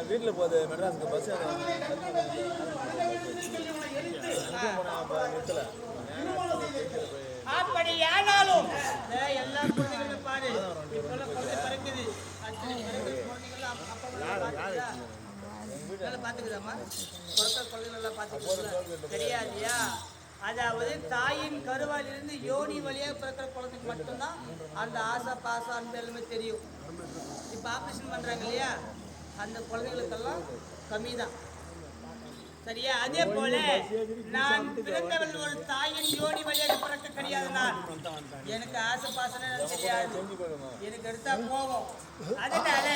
வீட்டில் போகுது மெட்ராஸுக்கு பஸ் அப்படி ஏனாலும் எல்லா குழந்தைகளும் பாரு பறக்குது பாத்துக்குதாமா குழந்தைகள் பாத்துக்கலாம் தெரியாதியா. அதாவது தாயின் கருவாலிருந்து யோனி வழியாக பிறக்கிற குழந்தைக்கு மட்டும்தான் அந்த ஆசை பாசம் அன்பு எல்லாமே தெரியும். இப்போ ஆப்ரேஷன் பண்றாங்க இல்லையா, அந்த குழந்தைகளுக்கெல்லாம் கம்மி தான். சரியா? அதே போல நான் பிறந்தவள் ஒரு தாயின் யோனி வழியாக பிறக்க கிடையாதுன்னா எனக்கு ஆசை பாசனை தெரியாது, எனக்கு எடுத்தா போவோம். அதனால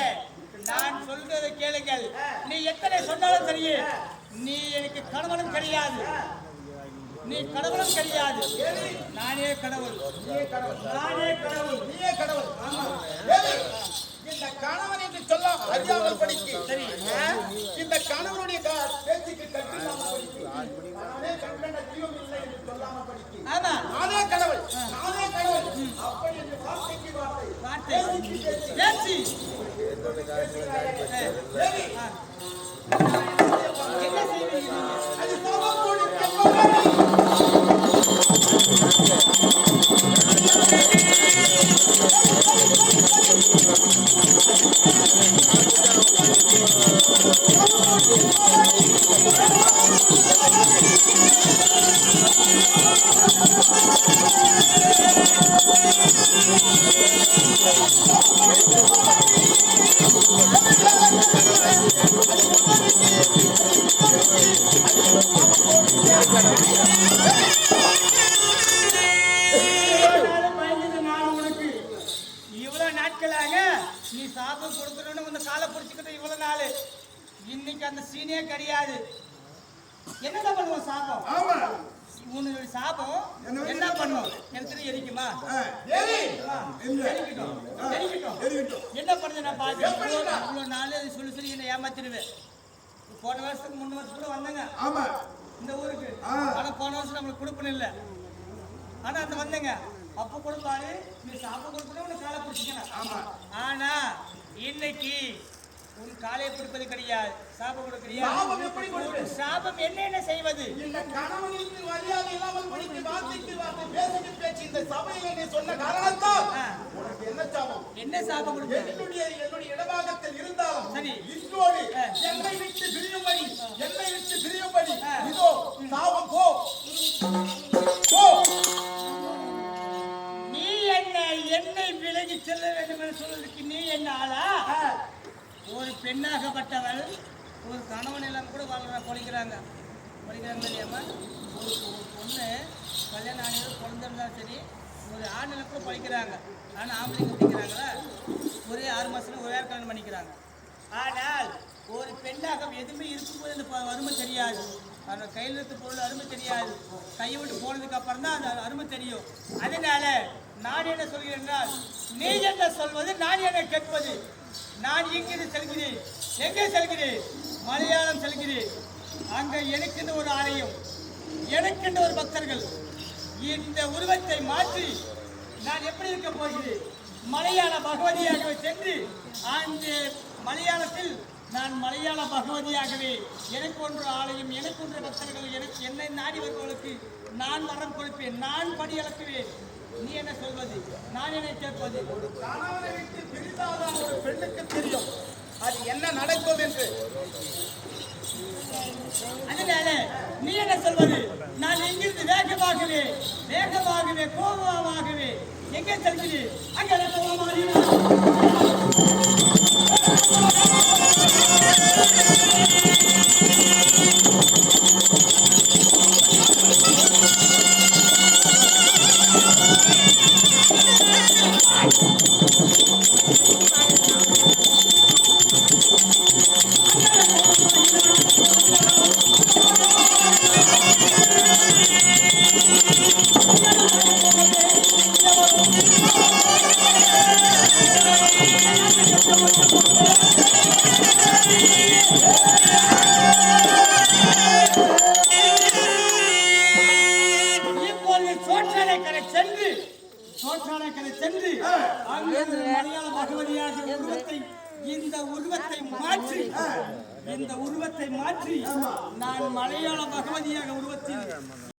நான் சொல்றதை கேளுங்கள். நீ எத்தனை சொன்னாலும் சரி, நீ எனக்கு கணவனும் கிடையாது, நீ கடவுளும் கிடையாது. நானே கடவுள், நானே கடவுள், நீயே கடவுள். இந்த கணவன் என்று சொல்ல அறியாமல் படிக்கு. சரி, இந்த கணவனுடைய பேச்சுக்கு கட்டில்லாமல் படிக்கு. நானே கண்கண்ட ஜீவம் இல்லை என்று சொல்லாமல் படிக்கு. ஆமா, நானே கடவுள், நானே கடவுள். அப்படி என்று வார்த்தைக்கு வார்த்தை பேசி என்ன செய்வீங்க? அது சமம் கொடுக்க நீ சாபம் கொடுக்கணும்னு உன்னை காலை பிடிச்சிக்கிட்டு இவ்வளவு நாள், இன்னைக்கு அந்த சீனே கிடையாது. என்னடா பண்ணுவோம் சாபம்? உன்னுடைய சாபம் என்ன பண்ணும்? எனக்கு எரிக்குமா? என்ன பண்ணுது? நான் பார்த்து இவ்வளவு நாள் சொல்லி சொல்லி என்ன ஏமாத்திடுவேன். போன வருஷத்துக்கு 3 வருஷத்துக்கு வந்தேங்க இந்த ஊருக்கு. ஆனா போன வருஷம் நம்மளுக்கு கொடுப்பன இல்லை. ஆனா அந்த வந்தேங்க அப்ப கூட பாரு, நீ சாப்பம் கொடுக்கணும் காலை பிடிச்சிக்கணும். ஆனா இன்னைக்கு உன் காலை பிடிப்பது கிடையாது, சாபம் கொடுக்கறியா? சாபம் என்ன செய்வது? இந்த கணவனுக்கு மரியாதை இல்லாமல் படித்து வார்த்தைக்கு வார்த்தை பேசிட்டு பேச்சு இந்த சபையில நீ சொன்ன காரணத்தால் உனக்கு என்ன சாபம்? என்ன சாபம் கொடுக்க? என்னுடைய இடபாகத்தில் இருந்தாலும் சரி, இன்றோடு என்னை விட்டு பிரியும்படி, என்னை விட்டு பிரியும்படி இதோ சாபம். போ போ. நீ என்னை விலகி செல்ல வேண்டும் என்று சொல்வதற்கு நீ என்ன ஆளா? ஒரு பெண்ணாகப்பட்டவள் ஒரு கணவன் எல்லாம் கூட பொழிக்கிறாங்க இல்லையாம்மா? ஒரு பொண்ணு கல்யாணம் ஆணையோ குழந்தை இருந்தாலும் சரி, ஒரு ஆணில் கூட பொழிக்கிறாங்க. ஆனால் ஆம்பளைங்க பிடிக்கிறாங்களா? ஒரே 6 மாதத்துல ஒரே கல்யாணம் பண்ணிக்கிறாங்க. ஆனால் ஒரு பெண்ணாக எதுவுமே இருக்கும்போது அந்த அருமை தெரியாது, அந்த கையில் இருக்க பொருள் அருமை தெரியாது. கையை விட்டு போனதுக்கு அப்புறம் தான் அந்த அருமை தெரியும். அதனால நான் என்ன சொல்கிறேன் என்றால், நீ என்ன சொல்வது, நான் என்ன கேட்பது? நான் இங்கிருந்து செல்கிறேன். எங்கே செல்கிறேன்? மலையாளம் செல்கிறேன். அங்க எனக்குன்னு ஒரு ஆலயம், எனக்குன்னு ஒரு பக்தர்கள். இந்த உருவத்தை மாற்றி நான் எப்படி இருக்க போகிறேன்? மலையாள பகவதியாகவே சென்று அந்த மலையாளத்தில் நான் மலையாள பகவதியாகவே எனக்கு ஒன்று ஆலயம், எனக்கு ஒன்று பக்தர்கள், எனக்கு என்னை நாடி வருபவர்களுக்கு நான் வரம் கொடுப்பேன், நான் படி அளக்குவேன். நீ என்ன சொல்வது, நான் என்ன கேட்பது? ஒரு கணவனை விட்டு பிரிந்தாதான் ஒரு பெண்ணுக்கு தெரியும் அது என்ன நடக்கும் என்று. அதனால நீ என்ன சொல்வது? நான் எங்கிருந்து வேகமாகவே கோபமாகவே எங்கே செல்கிறேன்? அங்கே நேராக சென்று சோற்றானக்கரை சென்று அங்கிருந்து மலையாள பகவதியாக இந்த உருவத்தை மாற்றி நான் மலையாள பகவதியாக உருவத்தில்